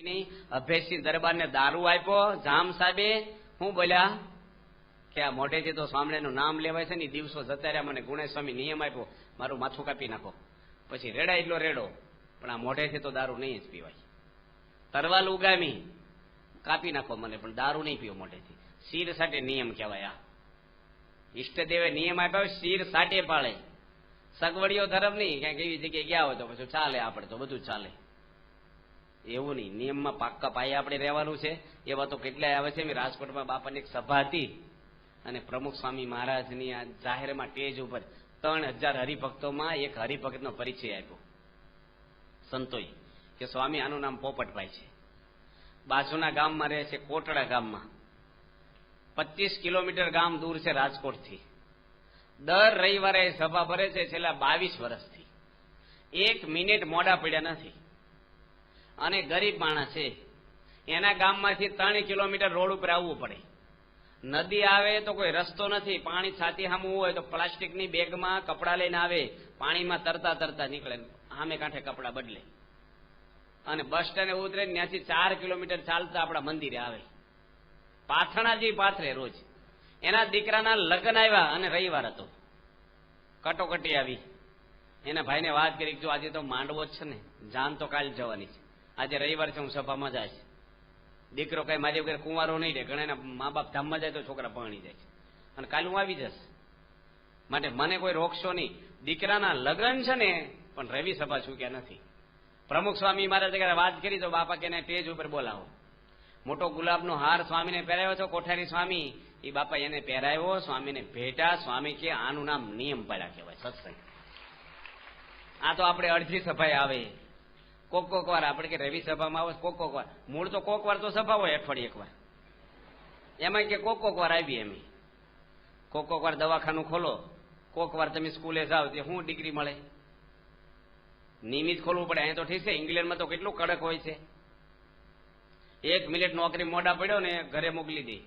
અભેસિંહ દરબારને દારૂ આપ્યો. જામ સાહેબે હું બોલ્યા કે આ મોઢેથી તો સ્વામિનારાયણનું નામ લેવાય છે ને, દિવસો જતા રહ્યા, મને ગુણેશ સ્વામી નિયમ આપ્યો મારું માથું કાપી નાખો. પછી રેડા એટલો રેડો, પણ આ મોઢેથી તો દારૂ નહીં જ પીવાય. તરવાલ ઉગામી કાપી નાખો મને, પણ દારૂ નહીં પીવો મોઢેથી. શીર સાટે નિયમ કહેવાય. આ ઈષ્ટદેવે નિયમ આપ્યા, શીર સાટે પાળે. સગવડીઓ ધર્મ નહીં, ક્યાંક એવી જગ્યાએ ગયા હોય તો પછી ચાલે, આપણે તો બધું ચાલે. એવું નહીં, નિયમમાં પાક્કા પાયે આપણે રહેવાનું છે. એવા તો કેટલાય આવે છે. રાજકોટમાં બાપાની એક સભા હતી અને પ્રમુખ સ્વામી મહારાજની આ જાહેરમાં સ્ટેજ ઉપર 3000 હરિભક્તોમાં એક હરિભક્તનો પરિચય આપ્યો સંતોએ, કે સ્વામી આનું નામ પોપટભાઈ છે, બાજુના ગામમાં રહે છે, કોટડા ગામમાં. 25 કિલોમીટર ગામ દૂર છે રાજકોટથી. દર રવિવારે સભા ભરે છે છેલ્લા 22 વર્ષથી. 1 મિનિટ મોડા પડ્યા નથી. અને ગરીબ માણસ છે, એના ગામમાંથી 3 કિલોમીટર રોડ ઉપર આવવું પડે. નદી આવે તો કોઈ રસ્તો નથી, પાણી છાતી સામું હોય તો પ્લાસ્ટિકની બેગમાં કપડાં લઈને આવે, પાણીમાં તરતા તરતા નીકળે, સામે કાંઠે કપડાં બદલે. અને બસ સ્ટેન્ડે ઉતરે ત્યાંથી 4 કિલોમીટર ચાલતા આપણા મંદિરે આવે. પાથણાજી પાથરે રોજ. એના દીકરાના લગ્ન આવ્યા અને રવિવાર હતો, કટોકટી આવી. એના ભાઈને વાત કરી, જો આજે તો માંડવો જ છે ને, જાન તો કાલ જવાની છે, આજે રવિવાર છે, હું સભામાં જાય છે. દીકરો કઈ મારી વગર કુંવારો નહીં રહે, ઘણા એના મા બાપ ધામમાં જાય તો છોકરા પરણી જાય છે, અને કાલે હું આવી જશે, માટે મને કોઈ રોકશો નહીં. દીકરાના લગ્ન છે ને, પણ રવિ સભા ચૂક્યા નથી. પ્રમુખ સ્વામી મહારાજ વાત કરી તો બાપા કે સ્ટેજ ઉપર બોલાવો. મોટો ગુલાબનો હાર સ્વામીને પહેરાવ્યો હતો, કોઠારી સ્વામી, એ બાપા એને પહેરાવ્યો, સ્વામીને ભેટા. સ્વામી કે આનું નામ નિયમ પાડ્યા કહેવાય, સત્સંગ. આ તો આપણે અડધી સભાએ આવે, કોક વાર આપણે કે રવિ સભામાં આવે, કોક વાર. મૂળ તો કોક વાર તો સભા હોય, અઠવાડિયે એક વાર. એમાં કે કોક વાર આવી, એમ કોક વાર દવાખાનું ખોલો, કોક વાર તમે સ્કૂલે જાઓ, તે શું ડિગ્રી મળે? નિયમિત ખોલવું પડે. અહીંયા તો ઠીક છે, ઇંગ્લેન્ડમાં તો કેટલું કડક હોય છે. 1 મિનિટ નોકરી મોડા પડ્યો ને ઘરે મોકલી દે.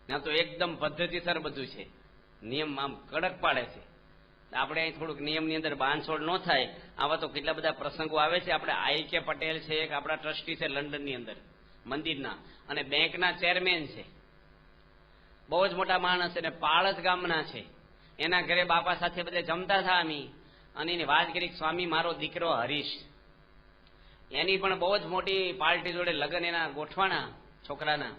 ના તો એકદમ પદ્ધતિસર બધું છે, નિયમ આમ કડક પાડે છે. આપણે અહીં થોડુંક નિયમની અંદર બાંધછોડ ન થાય. આવા તો કેટલા બધા પ્રસંગો આવે છે. આપણે I.K. પટેલ છે, એક આપણા ટ્રસ્ટી છે લંડનની અંદર મંદિરના, અને બેંકના ચેરમેન છે, બહુ જ મોટા માણસ છે, અને પાળજ ગામના છે. એના ઘરે બાપા સાથે બધે જમતા હતા અમે, અને એની વાત કરી, સ્વામી મારો દીકરો હરીશ, એની પણ બહુ જ મોટી પાર્ટી જોડે લગ્ન એના ગોઠવાના છોકરાના,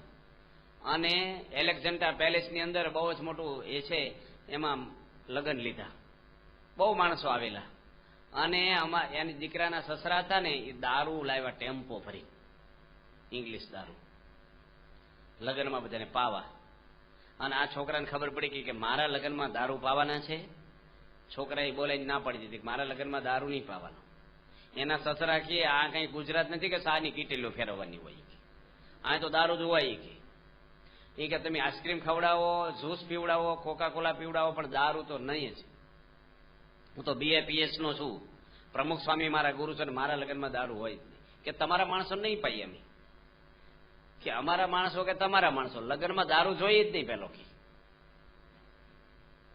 અને એલેક્ઝાન્ડર પેલેસની અંદર બહુ જ મોટું એ છે, એમાં લગ્ન લીધા. બહુ માણસો આવેલા. અને એની દીકરાના સસરા હતા ને, એ દારૂ લાવ્યા ટેમ્પો ભરી, ઇંગ્લિશ દારૂ, લગ્નમાં બધાને પાવા. અને આ છોકરાને ખબર પડી ગઈ કે મારા લગ્નમાં દારૂ પાવાના છે. છોકરાએ બોલાઈને ના પાડી દીધી, મારા લગ્નમાં દારૂ નહીં પાવાનો. એના સસરા કે આ કઈ ગુજરાત નથી કે સાની કીટેલીઓ ફેરવવાની હોય, આ તો દારૂ જોવાય. કે તમે આઈસ્ક્રીમ ખવડાવો, જ્યુસ પીવડાવો, કોકા કોલા પીવડાવો, પણ દારૂ તો નહીં જ. હું તો BA-PS નો છું, પ્રમુખ સ્વામી મારા ગુરુ છે, મારા લગ્નમાં દારૂ હોય જ નહીં. કે તમારા માણસો નહીં પાઈએ અમે, કે અમારા માણસો કે તમારા માણસો, લગ્નમાં દારૂ જોઈએ જ નહીં.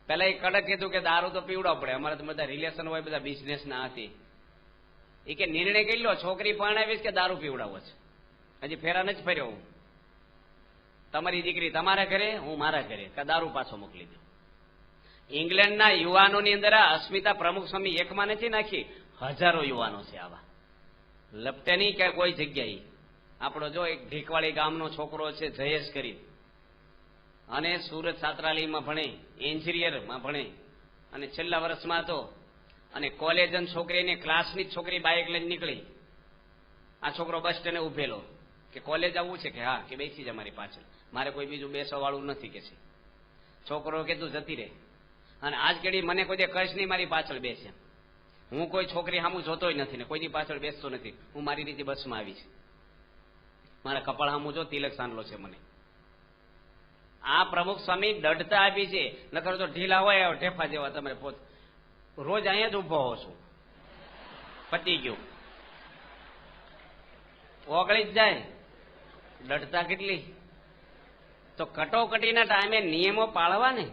પેલા એ કડક કીધું કે દારૂ તો પીવડાવવું પડે, અમારે તો બધા રિલેશન હોય, બધા બિઝનેસ ના હતી. એ કે નિર્ણય કરી લો, છોકરી પરણાવીશ કે દારૂ પીવડાવો છે, હજી ફેરા નથી ફર્યો હું. તમારી દીકરી તમારા ઘરે, હું મારા ઘરે, કે દારૂ પાછો મોકલી દો. ઇંગ્લેન્ડના યુવાનોની અંદર આ અસ્મિતા પ્રમુખ સ્વામી એકમાં નથી નાખી, હજારો યુવાનો છે આવા, લપટે નહીં કે કોઈ જગ્યાએ. આપણો જો એક ઢીકવાળી ગામનો છોકરો છે જયેશ કરી, અને સુરત છાત્રાલયમાં ભણે, એન્જિનિયરમાં ભણે, અને છેલ્લા વર્ષમાં હતો. અને કોલેજન છોકરીને ક્લાસની છોકરી બાઇક લઈને નીકળી, આ છોકરો બસ સ્ટેન્ડે ઉભેલો, કે કોલેજ આવવું છે? કે હા. કે બેસી જ અમારી પાછળ, મારે કોઈ બીજું બેસવા વાળું નથી કે છે. છોકરો કે તું જતી રહે, અને આજ કેડી મને કોઈ દે કશ નહીં મારી પાછળ બેસે. હું કોઈ છોકરી સામું જોતોય નથી ને કોઈની પાછળ બેસતો નથી. હું મારી રીતે બસમાં આવી છે, મારા કપાળ સામું જો તિલક સાંડલો છે મને. આ પ્રમુખ સ્વામી દઢતા આપી છે, નકર તો ઢીલા હોય ઢેફા જેવા તમે પોત રોજ અહીંયા જ ઉભો હો છો, પતી ગયું, ઓગળી જ જાય. દઢતા કેટલી? તો કટોકટીના ટાઈમે નિયમો પાળવા ને.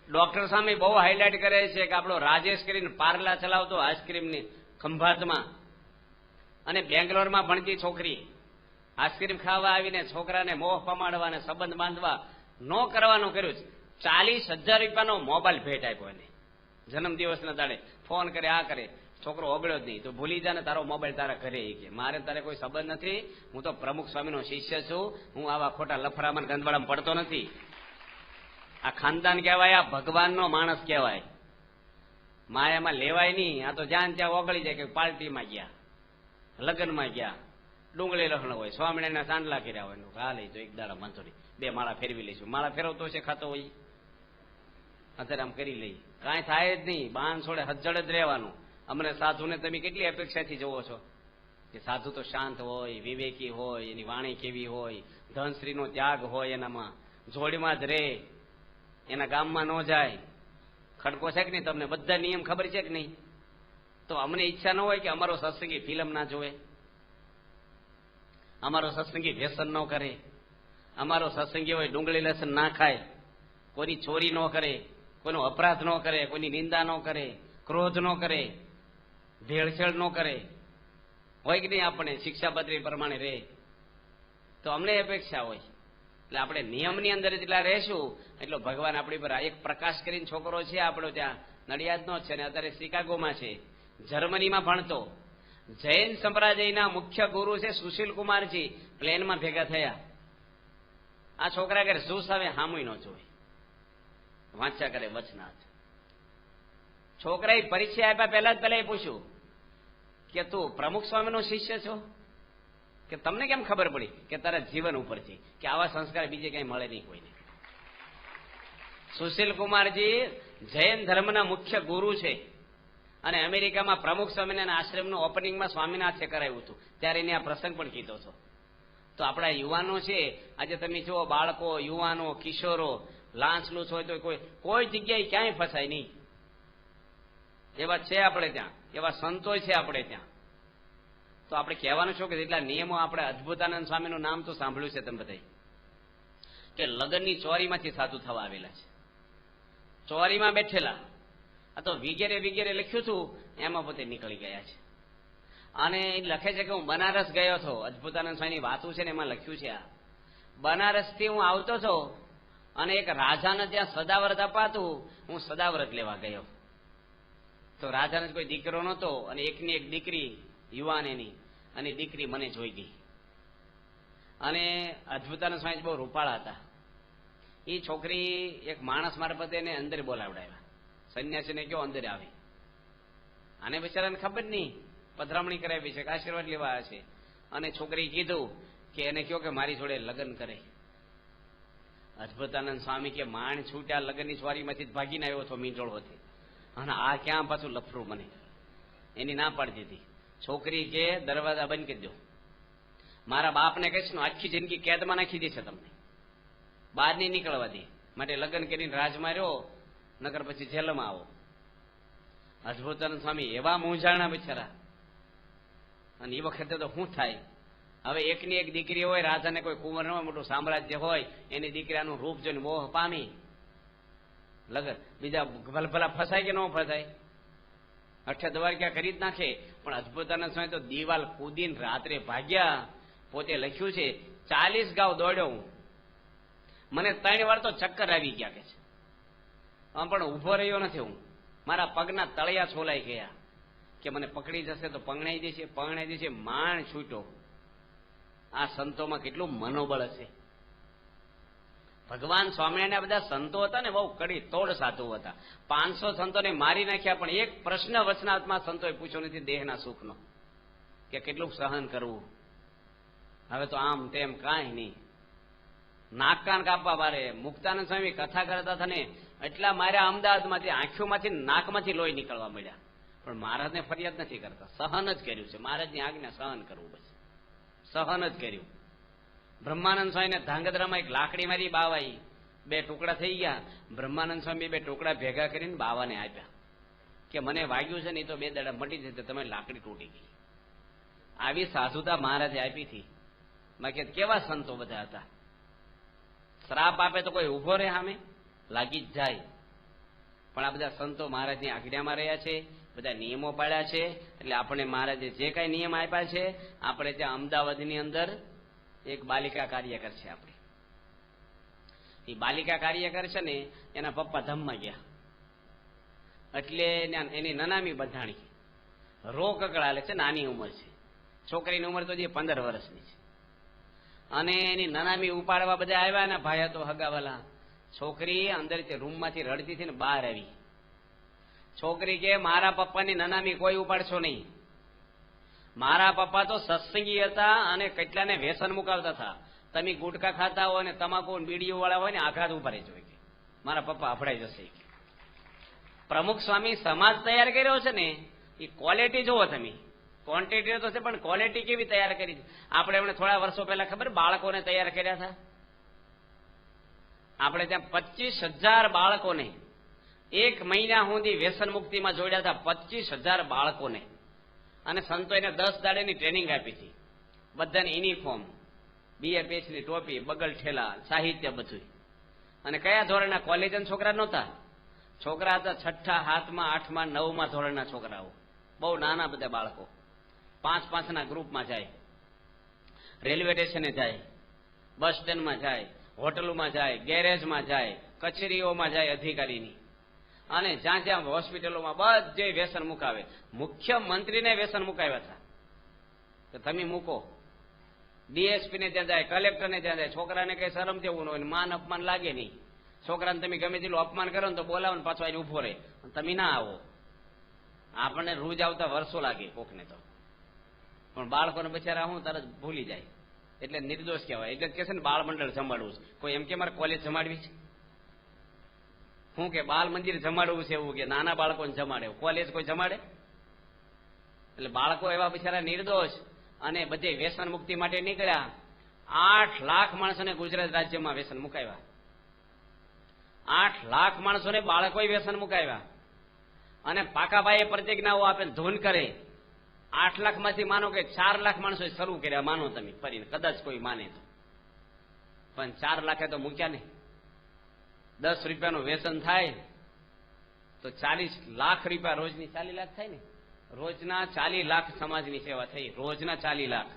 ડોક્ટર સામે બહુ હાઇલાઇટ કરે છે કે આપણો રાજેશ કરીને પાર્લા ચલાવતો આઈસ્ક્રીમની ખંભાતમાં, અને બેંગ્લોરમાં ભણતી છોકરી આઈસ્ક્રીમ ખાવા આવીને છોકરાને મોહ પમાડવા અને સંબંધ બાંધવા ન કરવાનું કર્યું છે. 40,000 રૂપિયાનો મોબાઈલ ભેટ આપ્યો એને જન્મદિવસના દાડે. ફોન કરે, આ કરે, છોકરો ઓગળ્યો જ નહીં. તો ભૂલી જા ને, તારો મોબાઈલ તારા ઘરે. કે મારે તારે કોઈ સંબંધ નથી, હું તો પ્રમુખ સ્વામીનો શિષ્ય છું, હું આવા ખોટા લફરામાં ગંદવાડામાં પડતો નથી. આ ખાનદાન કહેવાય, આ ભગવાનનો માણસ કહેવાય. માયામાં લેવાય નહીં. આ તો જ્યાં ત્યાં ઓગળી જાય. કે પાર્ટીમાં ગયા, લગ્નમાં ગયા, ડુંગળી લખણ હોય, સ્વામિનારાયણના સાંડલા કર્યા હોય, હા લઈ તો એક દાડા મંથોડી 2 માળા ફેરવી લઈશું. માળા ફેરવતો છે, ખાતો હોય, અત્યારે આમ કરી લઈ, કાંઈ થાય જ નહીં. બાણ છોડે હજ્જડ જ રહેવાનું. અમને સાધુને તમે કેટલી અપેક્ષાથી જોવો છો કે સાધુ તો શાંત હોય, વિવેકી હોય, એની વાણી કેવી હોય, ધનશ્રીનો ત્યાગ હોય, એનામાં જોડીમાં જ રહે, એના ગામમાં ન જાય. ખડકો છે કે નહીં તમને? બધા નિયમ ખબર છે કે નહીં? તો અમને ઈચ્છા ન હોય કે અમારો સત્સંગી ફિલ્મ ના જોવે, અમારો સત્સંગી વ્યસન ન કરે, અમારો સત્સંગી હોય ડુંગળી લસણ ના ખાય, કોઈની ચોરી ન કરે, કોઈનો અપરાધ ન કરે, કોઈની નિંદા ન કરે, ક્રોધ ન કરે, ભેળસેળ ન કરે, હોય કે નહીં? આપણે શિક્ષાપત્રી પ્રમાણે રહે. તો અમને અપેક્ષા હોય. એટલે આપણે નિયમની અંદર જેટલા રહેશું એટલો ભગવાન આપણી પર. એક પ્રકાશ કરીને છોકરો છે આપણો, ત્યાં નડિયાદનો જ છે ને અત્યારે શિકાગોમાં છે, જર્મનીમાં ભણતો. જૈન સંપ્રદાયના મુખ્ય ગુરુ છે સુશીલ કુમારજી. પ્લેનમાં ભેગા થયા. આ છોકરા કરે શું સામે હામુય ન જોવે, વાંચ્યા કરે વચનાથ. છોકરાએ પરીક્ષા આપ્યા પહેલા પૂછ્યું કે તું પ્રમુખ સ્વામીનો શિષ્ય છો? કે તમને કેમ ખબર પડી? કે તારા જીવન ઉપરથી. કે આવા સંસ્કાર બીજે કઈ મળે નહીં કોઈને. સુશીલ કુમારજી જૈન ધર્મના મુખ્ય ગુરુ છે અને અમેરિકામાં પ્રમુખ સ્વામિનારાયણ આશ્રમનું ઓપનિંગમાં સ્વામિનાથે કરાવ્યું હતું. ત્યારે એને આ પ્રસંગ પણ કીધો હતો. તો આપણા યુવાનો છે આજે તમે જુઓ, બાળકો, યુવાનો, કિશોરો લાંચલું હોય તો કોઈ જગ્યાએ ક્યાંય ફસાય નહીં. એવા છે આપણે ત્યાં, એવા સંતો છે આપણે ત્યાં. તો આપણે કહેવાનું શું કે જેટલા નિયમો, આપણે અદભુતાનંદ સ્વામીનું નામ તો સાંભળ્યું છે તમે બધાય, કે લગ્નની ચોરીમાંથી સાધુ થવા આવેલા છે. ચોરીમાં બેઠેલા. આ તો વિગેરે વિગેરે લખ્યું હતું, એમાં પોતે નીકળી ગયા છે. અને એ લખે છે કે હું બનારસ ગયો હતો. અદભુતાનંદ સ્વામીની વાતું છે ને એમાં લખ્યું છે આ. બનારસથી હું આવતો હતો અને એક રાજાને ત્યાં સદાવ્રત અપાતું, હું સદાવ્રત લેવા ગયો. તો રાજાને કોઈ દીકરો નહોતો અને એકની એક દીકરી યુવાન એની, અને દીકરી મને જોઈ ગઈ. અને અદભુતાનંદ સ્વામી બહુ રૂપાળા હતા. એ છોકરી એક માણસ મારફતે એને અંદર બોલાવડાવ્યા. સંન્યાસીને કયો અંદર આવે. આને બિચારાને ખબર નહીં, પધરામણી કરાવી છે, આશીર્વાદ લેવા આવ્યા છે. અને છોકરી કીધું કે એને કયો કે મારી જોડે લગ્ન કરે. અદભુતાનંદ સ્વામી કે માણ છૂટ્યા, લગ્નની ચોરીમાંથી જ ભાગીને આવ્યો હતો મીંડોળ હોતી. અને આ ક્યાં પાછું લફરું મને. એની ના પાડી દીધી. છોકરી કે દરવાજા બંધ કરી દો, મારા બાપને કહીશ ને આખી જિંદગી કેદમાં નાખી દેશે તમને, બહાર નહીં નીકળવા દે. માટે લગ્ન કરીને રાજમાં રહ્યો, નકર પછી જેલમાં આવો. અદભુતાનંદ સ્વામી એવા મૂંઝાણા બિચારા. અને એ વખતે તો શું થાય? હવે એકની એક દીકરી હોય, રાજાને કોઈ કુંવર હોય, મોટું સામ્રાજ્ય હોય, એની દીકરાનું રૂપ જોઈને મોહ પામી લગન. બીજા ભલભલા ફસાય કે ન ફસાય? અઠે દવાર ક્યાં કરી જ નાખે. પણ અદભુતાનંદ સ્વામી તો દિવાલ કૂદીને રાત્રે ભાગ્યા. પોતે લખ્યું છે 40 ગાંવ દોડ્યો હું, મને 3 વાર તો ચક્કર આવી ગયા કે છે. આમ પણ ઉભો રહ્યો નથી હું, મારા પગના તળિયા છોલાઈ ગયા. કે મને પકડી જશે તો પંગણાઈ દેશે. માણ છૂટ્યો. આ સંતોમાં કેટલું મનોબળ હશે. ભગવાન સ્વામિનારાયણ બધા સંતો હતા ને, બહુ કડી તોડ સાધુ હતા. 500 સંતોને મારી નાખ્યા, પણ એક પ્રશ્ન વચનાત્મા સંતોએ પૂછ્યો નથી દેહના સુખનો, કે કેટલું સહન કરવું. હવે તો આમ તેમ કાંઈ નહીં. નાક કાન કાપવા મારે. મુક્તાનંદ સ્વામી કથા કરતા હતા ને, એટલા માર્યા અમદાવાદમાંથી, આંખોમાંથી નાકમાંથી લોહી નીકળવા મળ્યા. પણ મહારાજને ફરિયાદ નથી કરતા, સહન જ કર્યું છે. મહારાજની આજ્ઞા સહન કરવું, બસ સહન જ કર્યું. બ્રહ્માનંદ સ્વામીને ધાંગધ્રામાં એક લાકડી મારી બાવાઈ, 2 ટુકડા થઈ ગયા. બ્રહ્માનંદ સ્વામી 2 ટુકડા ભેગા કરીને બાવાને આપ્યા, કે મને વાગ્યું છે ને, તો 2 દાડા મટી જશે, તમે લાકડી તૂટી ગઈ. આવી સાધુતા મહારાજે આપી હતી. બાકી કેવા સંતો બધા હતા. શ્રાપ આપે તો કોઈ ઉભો રહે સામે, લાગી જ જાય. પણ આ બધા સંતો મહારાજની આજ્ઞામાં રહ્યા છે, બધા નિયમો પાડ્યા છે. એટલે આપણે મહારાજે જે કાંઈ નિયમ આપ્યા છે, આપણે ત્યાં અમદાવાદની અંદર એક બાલિકા કાર્યકર છે આપણે. એ બાલિકા કાર્યકર છે ને, એના પપ્પા ધમમાં ગયા એટલે એની નનામી બંધાણી રો કકડાલે છે. નાની ઉંમર છે, છોકરીની ઉંમર તો જે 15 વર્ષની છે. અને એની નનામી ઉપાડવા બધા આવ્યા ને ભાઈ તો હગાવાલા. છોકરી અંદર રૂમમાંથી રડતી હતી ને બહાર આવી. છોકરી કે મારા પપ્પાની નનામી કોઈ ઉપાડશો નહીં. મારા પપ્પા તો સત્સંગી હતા અને કેટલાને વ્યસન મુકાવતા હતા. તમે ગુટકા ખાતા હોય ને તમાકુ બીડીઓ વાળા હોય ને આઘાત ઉભા રહેજો કે મારા પપ્પા અફડાઈ જશે. પ્રમુખ સ્વામી સમાજ તૈયાર કર્યો છે ને, એ ક્વોલિટી જુઓ તમે. ક્વોન્ટિટી તો છે પણ ક્વોલિટી કેવી તૈયાર કરી છે. આપણે એમણે થોડા વર્ષો પહેલા ખબર બાળકોને તૈયાર કર્યા હતા. આપણે ત્યાં 25,000 બાળકોને 1 મહિના સુધી વ્યસન મુક્તિમાં જોડ્યા હતા. 25,000 બાળકોને. અને સંતો એને 10 દાડેની ટ્રેનિંગ આપી હતી. બધાને યુનિફોર્મ, BAPSની ટોપી, બગલ ઠેલા, સાહિત્ય બધું. અને કયા ધોરણના? કોલેજના છોકરા નહોતા. છોકરા હતા 6, 7, 8, 9 ધોરણના છોકરાઓ. બહુ નાના બધા બાળકો. 5-5ના ગ્રુપમાં જાય, રેલવે સ્ટેશને જાય, બસ સ્ટેન્ડમાં જાય, હોટલોમાં જાય, ગેરેજમાં જાય, કચેરીઓમાં જાય અધિકારીની. અને જ્યાં જ્યાં હોસ્પિટલોમાં બધે વ્યસન મુકાવે. મુખ્યમંત્રીને વ્યસન મુકાવ્યા હતા તો તમે મૂકો. DSPને ત્યાં જાય, કલેક્ટરને ત્યાં જાય. છોકરાને કઈ શરમ જેવું ન હોય, માન અપમાન લાગે નહીં. છોકરાને તમે ગમે તેટલું અપમાન કરો ને તો બોલાવો ને પાછો આવીને ઉભો રહે. તમે ના આવો. આપણને રોજ આવતા વર્ષો લાગે કોકને તો, પણ બાળકોને બચારા હું તરત ભૂલી જાય. એટલે નિર્દોષ કહેવાય. એટલે જ કે છે ને બાળ મંડળ જમાડવું છે. કોઈ એમ કે મારે કોલેજ જમાડવી છે? શું કે બાલ મંદિર જમાડવું છે એવું કે નાના બાળકોને જમાડે? કોલેજ કોઈ જમાડે? એટલે બાળકો એવા બિચારા નિર્દોષ અને બધે વ્યસન મુક્તિ માટે નીકળ્યા. 8 લાખ માણસોને ગુજરાત રાજ્યમાં વ્યસન મુકાવ્યા. 8 લાખ માણસોને બાળકોએ વ્યસન મુકાવ્યા. અને પાકાભાઈએ પ્રતિજ્ઞાઓ આપે, ધૂન કરે. 8 લાખમાંથી માનો કે 4 લાખ માણસોએ શરૂ કર્યા. માનો તમે ફરીને, કદાચ કોઈ માને તો. પણ 4 લાખે તો મૂક્યા નહીં. 10 રૂપિયાનું વ્યસન થાય તો 40 લાખ રૂપિયા રોજની. 40 લાખ થાય ને, રોજના 40 લાખ સમાજની સેવા થઈ. રોજના 40 લાખ.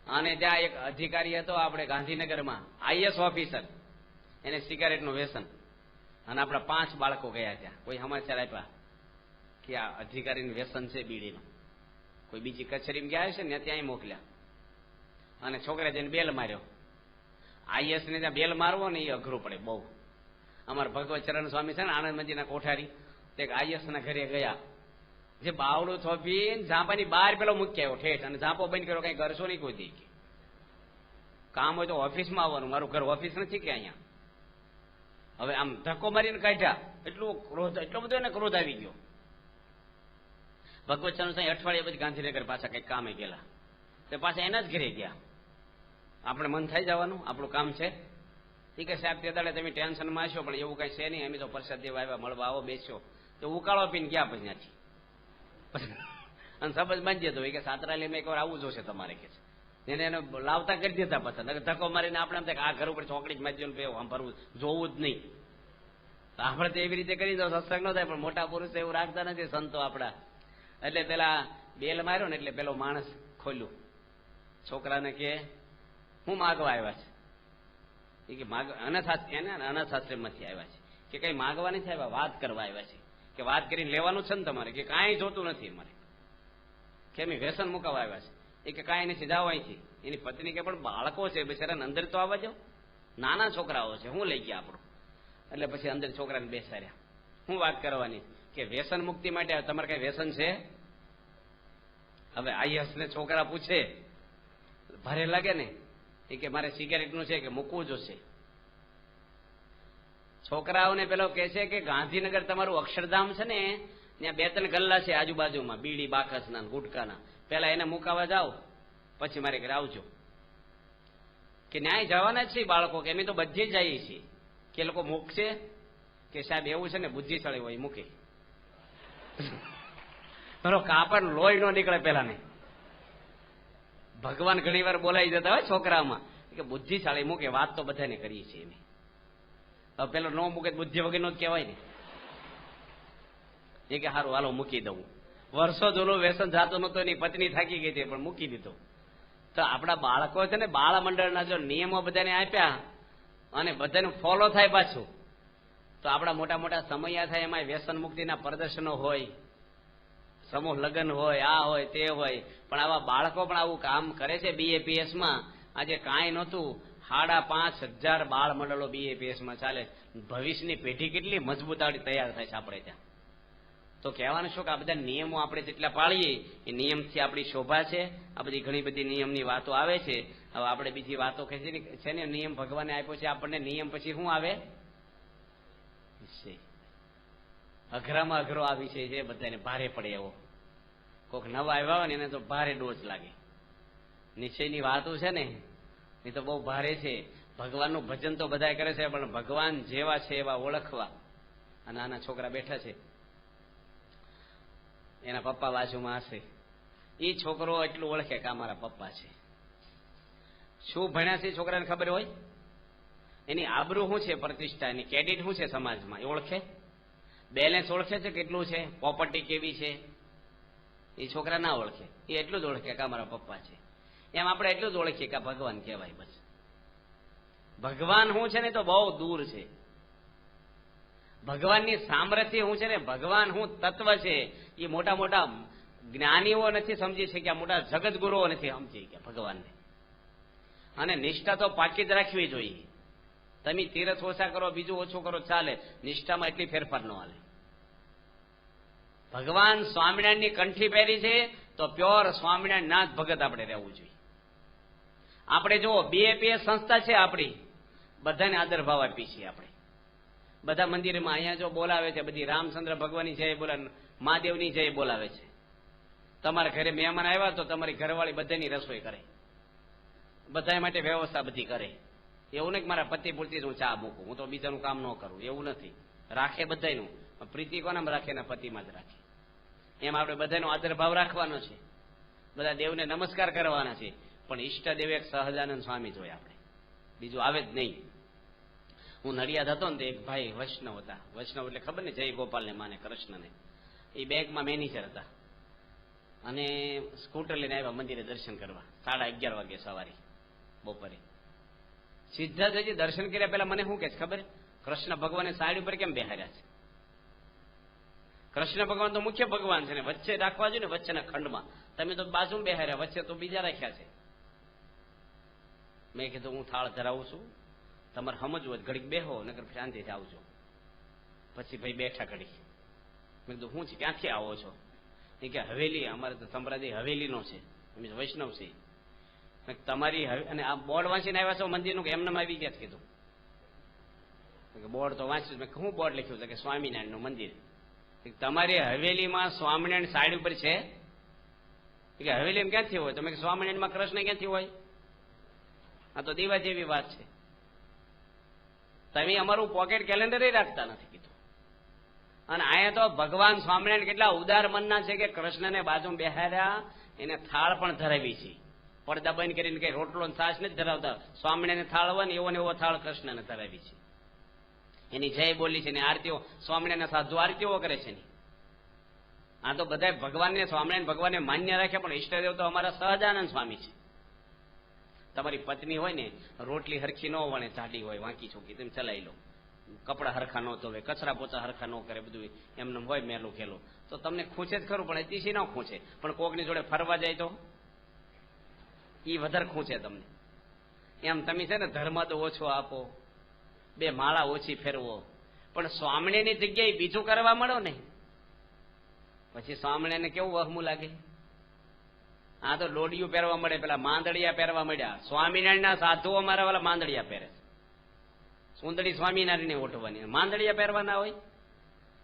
અને ત્યાં એક અધિકારી હતો આપણે ગાંધીનગરમાં, IAS ઓફિસર, એને સિગારેટનું વ્યસન. અને આપણા 5 બાળકો ગયા ત્યાં. કોઈ સમાચાર આપ્યા કે આ અધિકારીનું વ્યસન છે બીડીનું. કોઈ બીજી કચેરીમાં ગયા છે ને ત્યાં મોકલ્યા. અને છોકરા જઈને બેલ માર્યો. IAS ને ત્યાં બેલ મારવો ને એ અઘરું પડે બહુ. અમારા ભગવત ચરણ સ્વામી છે ને આનંદમંદિરના કોઠારી, તે IAS ના ઘરે ગયા. જે બાવડું થોપીને ઝાંપાની બહાર પેલો મૂકી આવ્યો ઠેઠ. અને ઝાંપો બંધ કર્યો, કઈ કરશો નહીં કોઈ દી. કામ હોય તો ઓફિસમાં આવવાનું. મારું ઘર ઓફિસ નથી કે અહીંયા. હવે આમ ધક્કો મારીને કાઢ્યા. એટલો બધો એને ક્રોધ આવી ગયો. ભગવત ચરણ સ્વામી અઠવાડિયે પછી ગાંધીનગર પાછા કઈક કામે ગયેલા. તે પાછા એના જ ઘરે ગયા. આપણે મન થઈ જવાનું, આપણું કામ છે. ઠીક છે સાહેબ, તે દાડે તમે ટેન્શનમાં હશો, પણ એવું કઈ છે નહીં. અમે તો પ્રસાદ દેવા આવ્યા, મળવા આવો, બેસ્યો. તો ઉકાળો પીને ગયા પછી ત્યાંથી. અને સંબંધ બાંધી હતો કે સાતરાલીમાં એકવાર આવવું જોશે તમારે કે છે. એને લાવતા કરી દેતા પાછા. ધક્કો મારીને આપણે આ ઘર ઉપર ચોકડી જ મારી દો, આમ ફરવું જોવું જ નહીં. આપણે તો એવી રીતે કરી દો સત્સંગ ન થાય. પણ મોટા પુરુષ એવું રાખતા નથી સંતો આપડા. એટલે પેલા બેલ માર્યો ને એટલે પેલો માણસ ખોલ્યું. છોકરાને કે હું માગવા આવ્યા છે? એ કે અનાથ આશ્રમમાંથી આવ્યા છે. કે કઈ માગવા નથી આવ્યા, વાત કરવા આવ્યા છે. કે વાત કરીને લેવાનું છે ને તમારે? કે કાંઈ જોતું નથી અમારે. કે અમે વ્યસન મુકાવા આવ્યા છે. એ કે કાંઈ નથી, જાઓ અહીંથી. એની પત્ની કે પણ બાળકો છે બિચારાને અંદર તો આવવા જાઓ, નાના છોકરાઓ છે, હું લઈ ગયા આપણું. એટલે પછી અંદર છોકરાને બેસાડ્યા. હું વાત કરવાની કે વ્યસન મુક્તિ માટે તમારે કઈ વ્યસન છે? હવે IAS ને છોકરા પૂછે, ભારે લાગે ને. એ કે મારે સિગારેટનું છે કે મૂકવું જોશે. છોકરાઓને પેલો કે છે કે ગાંધીનગર તમારું અક્ષરધામ છે ને, ત્યાં 2-3 ગલ્લા છે આજુબાજુમાં, બીડી બાકસના ગુટકાના. પેલા એને મુકાવા જાઓ, પછી મારે ઘરે આવજો. કે ન્યાય જવાના જ છે બાળકો, કે અમે તો બધે જ જઈએ છીએ. કે લોકો મૂકશે? કે સાહેબ એવું છે ને, બુદ્ધિશાળી હોય મૂકે. કાપડ લોહી ન નીકળે પેલા ને. ભગવાન ઘણી વાર બોલાવી જતા હોય છોકરામાં કે બુદ્ધિશાળી મૂકે. વાત તો બધાને કરીએ છીએ અમે. હવે પેલો ન મૂકે બુદ્ધિ વગરનો જ કહેવાય ને. એ કે સારું હાલો મૂકી દઉં. વર્ષો જૂનું વ્યસન જાતું નહોતું, એની પત્ની થાકી ગઈ હતી પણ મૂકી દીધું. તો આપણા બાળકો છે ને, બાળ મંડળના જો નિયમો બધાને આપ્યા અને બધાનું ફોલો થાય પાછું, તો આપણા મોટા મોટા સમયા થાય. એમાં વ્યસન મુક્તિના પ્રદર્શનો હોય, સમૂહ લગ્ન હોય, આ હોય તે હોય. પણ આવા બાળકો પણ આવું કામ કરે છે. BAPSમાં આજે કાંઈ નહોતું, 5,500 બાળ મંડળો BAPSમાં ચાલે. ભવિષ્યની પેઢી કેટલી મજબૂતાડી તૈયાર થાય છે આપણે ત્યાં. તો કહેવાનું શું કે આ બધા નિયમો આપણે જેટલા પાળીએ એ નિયમથી આપણી શોભા છે. આ બધી ઘણી બધી નિયમની વાતો આવે છે. હવે આપણે બીજી વાતો છે ને, નિયમ ભગવાને આપ્યો છે આપણને. નિયમ પછી શું આવે? અઘરામાં અઘરો આ વિષય છે, બધાને ભારે પડે એવો. કોઈક નવા આવ્યા હોય ને એને તો ભારે ડોઝ લાગે. નિશ્ચયની વાતો છે ને એ તો બહુ ભારે છે. ભગવાનનું ભજન તો બધા કરે છે, પણ ભગવાન જેવા છે એવા ઓળખવા. આ નાના છોકરા બેઠા છે, એના પપ્પા બાજુમાં હશે. એ છોકરો એટલું ઓળખે કે અમારા પપ્પા છે. શું ભણ્યા છે છોકરાને ખબર હોય? એની આબરૂ શું છે, પ્રતિષ્ઠા, એની ક્રેડિટ શું છે સમાજમાં, એ ઓળખે. બેલેન્સ ઓળખે છે કેટલું છે, પ્રોપર્ટી કેવી છે, એ છોકરા ના ઓળખે. એ એટલું જ ઓળખે કે અમારા પપ્પા છે. એમ આપણે એટલું જ ઓળખીએ કે ભગવાન કહેવાય. બસ ભગવાન શું છે ને તો બહુ દૂર છે. ભગવાનની સામર્થ્ય શું છે ને, ભગવાન શું તત્વ છે, એ મોટા મોટા જ્ઞાનીઓ નથી સમજી શક્યા, મોટા જગતગુરુઓ નથી સમજી ગયા ભગવાનને. અને નિષ્ઠા તો પાકી જ રાખવી જોઈએ. તમે તીરથ ઓછા કરો, બીજું ઓછું કરો, ચાલે. નિષ્ઠામાં એટલી ફેરફાર ન હાલે. ભગવાન સ્વામિનારાયણની કંઠી પહેરી છે તો પ્યોર સ્વામિનારાયણ નાથ ભગત આપણે રહેવું જોઈએ. આપણે જો BAPS સંસ્થા છે આપણી, બધાને આદર ભાવ આપી છીએ આપણે. બધા મંદિરમાં અહીંયા જો બોલાવે છે, બધી રામચંદ્ર ભગવાનની જય બોલાવે, મહાદેવની જય બોલાવે છે. તમારા ઘરે મહેમાન આવ્યા તો તમારી ઘરવાળી બધાની રસોઈ કરે, બધા માટે વ્યવસ્થા બધી કરે. એવું નહીં કે મારા પતિ પૂરતી જ હું ચા મૂકું, હું તો બીજાનું કામ ન કરું, એવું નથી. રાખે બધાનું. પ્રીતિ કોનામ રાખે? એના પતિમાં જ રાખે. એમ આપણે બધાનો આદર ભાવ રાખવાનો છે, બધા દેવને નમસ્કાર કરવાના છે. પણ ઈષ્ટદેવ એક સહજાનંદ સ્વામી જોઈએ આપણે, બીજું આવે જ નહીં. હું નડિયાદ હતો ને તો એક ભાઈ વૈષ્ણવ હતા. વૈષ્ણવ એટલે ખબર ને, જય ગોપાલને માને, કૃષ્ણને. એ બેંકમાં મેનેજર હતા અને સ્કૂટર લઈને આવ્યા મંદિરે દર્શન કરવા 11:30 વાગે સવારે, બપોરે. સીધા જજી દર્શન કર્યા પહેલા મને શું કે ખબર? કૃષ્ણ ભગવાને સાડી ઉપર કેમ બેહાર્યા છે? કૃષ્ણ ભગવાન તો મુખ્ય ભગવાન છે ને, વચ્ચે રાખવા જોઈએ ને, વચ્ચેના ખંડમાં. તમે તો બાજુમાં બેહાર્યા, વચ્ચે તો બીજા રાખ્યા છે. મેં કીધું હું થાળ ધરાવું છું, તમારે સમજવું હોય ઘડીક બેહો, નકર શાંતિથી આવજો. પછી ભાઈ બેઠા ઘડી. મેં કીધું હું છે, ક્યાંથી આવો છો? એ કે હવેલી, અમારે તો સંપ્રદાય હવેલીનો છે, અમે વૈષ્ણવ છે. તમારી અને આ બોર્ડ વાંચીને આવ્યા છો મંદિરનું કે એમને આવી ગયા? કીધું બોર્ડ તો વાંચ્યું. મેં શું બોર્ડ લખ્યું છે? કે સ્વામિનારાયણનું મંદિર. તમારી હવેલીમાં સ્વામિનારાયણ સાઈડ ઉપર છે? કે હવેલીમાં ક્યાંથી હોય? તમે સ્વામિનારાયણમાં કૃષ્ણ ક્યાંથી હોય? આ તો દીવા જેવી વાત છે. તમે અમારું પોકેટ કેલેન્ડર રાખતા નથી કીધું. અને અહીંયા તો ભગવાન સ્વામિનારાયણ કેટલા ઉદાર મનના છે કે કૃષ્ણને બાજુ બેહાર્યા, એને થાળ પણ ધરાવી છે. પડદા બંધ કરીને કઈ રોટલો છાશ નથી ધરાવતા. સ્વામિનારાયણ થાળ હોય ને એવો ને એવો થાળ કૃષ્ણને ધરાવી છે. એની જય બોલી છે ને આરતીઓ, સ્વામિનારાયણ સાધુ આરતીઓ કરે છે ને. આ તો બધા ભગવાનને, સ્વામિનારાયણ ભગવાનને માન્ય રાખ્યા, પણ ઈષ્ટદેવ તો અમારા સહજાનંદ સ્વામી છે. તમારી પત્ની હોય ને, રોટલી હરખી ન વણે, જાડી હોય, વાંકી છોકી, તમે ચલાવી લો. કપડા હરખા ન ધોવે, કચરા પોચા હરખા ન કરે, બધું એમને હોય મેલું ખેલું, તો તમને ખૂંચે જ ખરું, પણ અતિશય ન ખૂંચે. પણ કોકની જોડે ફરવા જાય તો એ વધારે ખૂંચે તમને. એમ તમે છે ને ધર્મ તો ઓછો આપો, 2 માળા ઓછી ફેરવો, પણ સ્વામિનારાયણની જગ્યાએ બીજું કરવા મળો ને, પછી સ્વામિનારાયણને કેવું વહમું લાગે. આ તો લોડિયું પહેરવા મળે, પેલા માંદડિયા પહેરવા મળ્યા. સ્વામિનારાયણના સાધુઓ મારા વાળા માંદડિયા પહેરે છે. સુંદરી સ્વામિનારાયણની ઓઢવાની, માંદડિયા પહેરવાના હોય.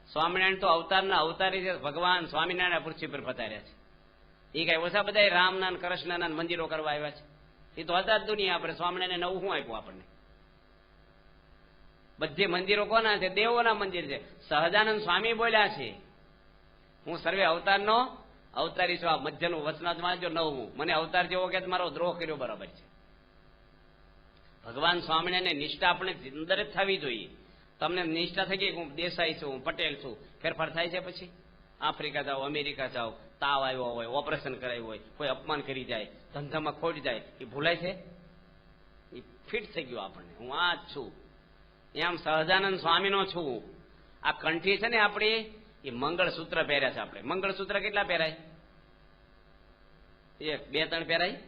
સ્વામિનારાયણ તો અવતારના અવતારી છે. ભગવાન સ્વામિનારાયણ પૃથ્વી પર પધાર્યા છે. એ કઈ ઓછા બધા રામના કૃષ્ણના મંદિરો કરવા આવ્યા છે? એ તો હતા જ દુનિયા પર. સ્વામિનારાયણ નવું શું આપ્યું આપણને? બધી મંદિરો કોના છે? દેવોના મંદિર છે. સહજાનંદ સ્વામી બોલ્યા છે, હું સર્વે અવતારનો અવતારી છું. આ મધ્યનું વચનાથ વાંચજો 9મું. મને અવતાર જેવો કે મારો દ્રોહ કર્યો, બરાબર છે. ભગવાન સ્વામિનારાયણ નિષ્ઠા આપણે અંદર જ થવી જોઈએ. તમને નિષ્ઠા થઈ ગઈ હું દેસાઈ છું, હું પટેલ છું, ફેરફાર થાય છે પછી? આફ્રિકા જાઓ, અમેરિકા જાઓ, તાવ આવ્યો હોય, ઓપરેશન કરાવ્યું હોય, કોઈ અપમાન કરી જાય, ધંધામાં ખોટ જાય, એ ભૂલાય છે? એ ફિટ થઈ ગયો આપણને, હું આ જ છું. એમ સહજાનંદ સ્વામીનો છું. આ કંઠી છે ને આપણી, એ મંગળસૂત્ર પહેર્યા છે આપણે. મંગળસૂત્ર કેટલા પહેરાય? 1, 2, 3 પહેરાય.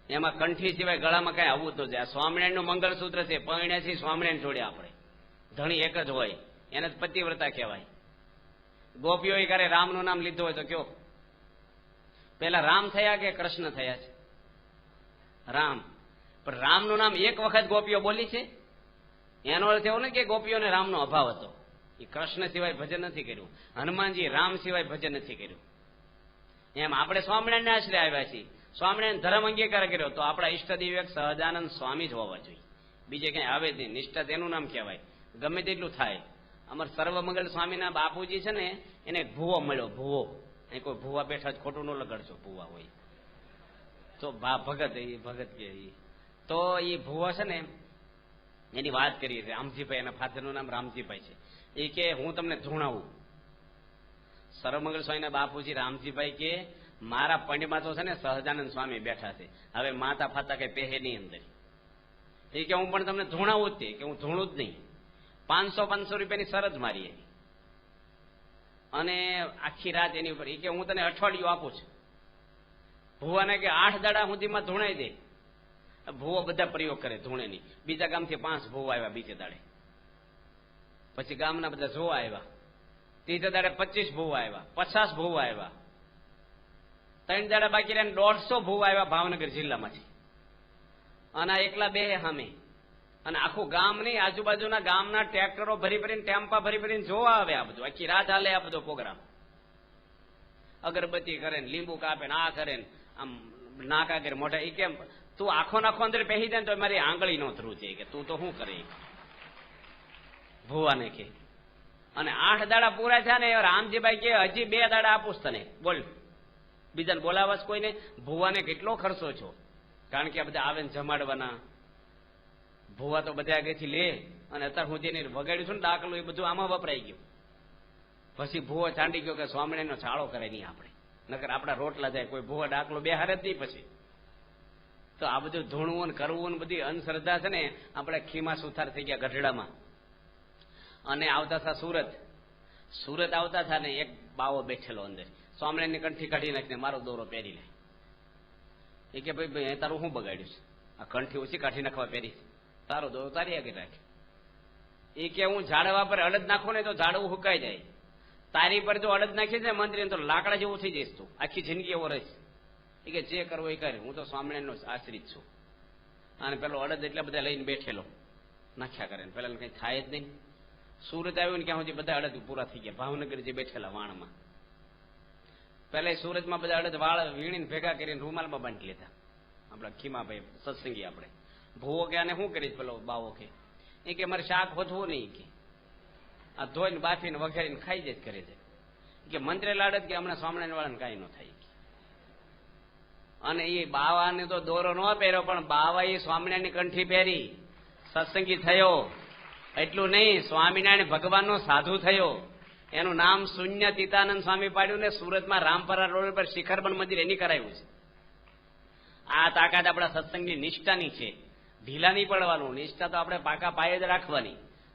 એમાં કંઠી સિવાય ગળામાં કઈ આવવું તો જાય. સ્વામિનારાયણનું મંગળસૂત્ર છે, પરણ્યાથી સ્વામિનારાયણ જોડે આપણે. ધણી એક જ હોય, એને જ પતિવ્રતા કહેવાય. ગોપીઓ ક્યારે રામનું નામ લીધું હોય તો કયો? પેલા રામ થયા કે કૃષ્ણ થયા છે? રામ. પણ રામનું નામ એક વખત ગોપીઓ બોલી છે. એનો અર્થ એવો ને કે ગોપીઓને રામનો અભાવ હતો. એ કૃષ્ણ સિવાય ભજન નથી કર્યું, હનુમાનજી રામ સિવાય ભજન નથી કર્યું. એમ આપણે સ્વામિનારાયણ આશ્રય આવ્યા છીએ, સ્વામિનારાયણ ધર્મ અંગીકાર કર્યો, તો આપણા ઈષ્ટદેવ એક સહજાનંદ સ્વામી જ હોવા જોઈએ. બીજે ક્યાંય આવે જ નહીં. નિષ્ઠા તેનું નામ કહેવાય, ગમે તેટલું થાય. અમાર સર્વમંગલ સ્વામીના બાપુજી છે ને, એને ભૂવો મળ્યો. ભૂવો એ કોઈ ભૂવા બેઠા જ ખોટું ન લગાડશો. ભૂવા હોય તો ભગત, એ ભગત કે તો એ ભૂવો છે ને, એની વાત કરીએ છીએ. રામજીભાઈ, એના ફાધરનું નામ રામજીભાઈ છે. એ કે હું તમને ધૂણાવું. સર્વમંગલ સ્વામીના બાપુજી રામજીભાઈ કે મારા પંડમાં તો છે ને સહજાનંદ સ્વામી બેઠા છે, હવે માતા ફાતા કઈ પહેરે નહીં અંદર. એ કે હું પણ તમને ધૂણાવું જ તે, કે હું ધૂણું જ નહીં. 500 રૂપિયાની સરજ મારી એની, અને આખી રાત એની ઉપર. એ કે હું તને અઠવાડિયું આપું છું. ભુવાને કે 8 દાડા સુધીમાં ધૂણાઈ દે. ભુવો બધા પ્રયોગ કરે ધૂણેની. બીજા ગામથી 5 ભુવા આવ્યા બીજે દાડે. પછી ગામના બધા જોવા આવ્યા. ત્રીજે દાડે 25 ભુવા આવ્યા, 50 ભુવા આવ્યા. 3 દાડા બાકી રહ્યા 150 ભુવા આવ્યા ભાવનગર જિલ્લામાંથી. અને એકલા બે સામે. અને આખું ગામ નહીં, આજુબાજુના ગામના ટ્રેક્ટરો ભરી ભરીને, ટેમ્પા ભરી ભરીને જોવા આવે. આ બધું આખી રાત હાલે આ બધો પ્રોગ્રામ. અગરબત્તી કરે ને, લીંબુ કાપે ને, આ કરે ને, આમ નાકા કરે મોઢા. એ કેમ તું આખો નાખો અંદર પહેરી જાય ને તો મારી આંગળી નો ધ્રુવ છે કે તું તો શું કરે ભુવાને કે. અને 8 દાડા પૂરા થયા ને રામજીભાઈ કે હજી 2 દાડા આપું તને, બોલ. બીજાને બોલાવા જ કોઈને. ભુવાને કેટલો ખર્ચો છો, કારણ કે આ બધા આવે ને જમાડવાના. ભુવા તો બધા આગળથી લે, અને અત્યારે હું જેને વગાડ્યું છું ને દાખલો, એ બધું આમાં વપરાઈ ગયું. પછી ભુવો ચાંડી ગયો કે સ્વામિનારાયણનો ચાળો કરે નહીં આપણે, નકર આપણા રોટલા જાય. કોઈ ભુવા દાખલો બેહારે જ નહીં પછી. તો આ બધું ધૂણવું ને કરવું ને બધી અંધશ્રદ્ધા છે ને, આપણે ખીમા સુથાર થઈ ગયા ગઢડામાં. અને આવતા હતા સુરત આવતા હતા ને, એક બાવો બેઠેલો અંદર, સ્વામિનારાયણની કંઠી કાઢી નાખીને મારો દોરો પહેરી લે. એ કે ભાઈ તારું શું બગાડ્યું છે? આ કંઠી ઓછી કાઢી નાખવા પહેરી, તારો દોરો તારી આગળ રાખે. એ કે હું ઝાડવા પર અડદ નાખું ને તો ઝાડવું હુકાઈ જાય. તારી પર જો અડદ નાખીશ ને મંત્રી, તો લાકડા જેવું થઈ જઈશ તું, આખી જિંદગી એવો રહીશ. એ કે જે કરવો એ કરે, હું તો સ્વામિનારાયણનો આશ્રિત છું. અને પેલો અડદ એટલા બધા લઈને બેઠેલો નાખ્યા કરે, પેલા કઈ થાય જ નહીં. સુરત આવ્યું ને ક્યાં સુધી બધા અડદ પૂરા થઈ ગયા. ભાવનગર જે બેઠેલા વાણમાં, પેલા સુરતમાં બધા અડદ વાળ વીણીને ભેગા કરીને રૂમાલમાં બાંધી લેતા. આપડા ખીમાભાઈ સત્સંગી આપણે. ભૂવો કે આને શું કરીશ? પેલો બાવો કે એ કે મારે શાક હોધવું નહીં, કે આ ધોઈને બાફીને વઘારીને ખાઈ જ કરે છે. કે મંત્રે લાડત કે હમણાં સ્વામિનારાયણ વાળાને કાંઈ ન થાય. અને એ બાવાને તો દોરો ન પહેર્યો, પણ બાવા એ સ્વામિનારાયણની કંઠી પહેરી સત્સંગી થયો. એટલું નહીં, સ્વામિનારાયણ ભગવાનનો સાધુ થયો. એનું નામ શૂન્ય તીતાનંદ સ્વામી પાડ્યું ને સુરતમાં રામપરા રોડ પર શિખરબન મંદિર એની કરાયું છે. આ તાકાત આપણા સત્સંગની નિષ્ઠાની છે. ઢીલા નહીં પડવાનું. નિષ્ઠા તો આપણે પાકા પાયે જ રાખવાની.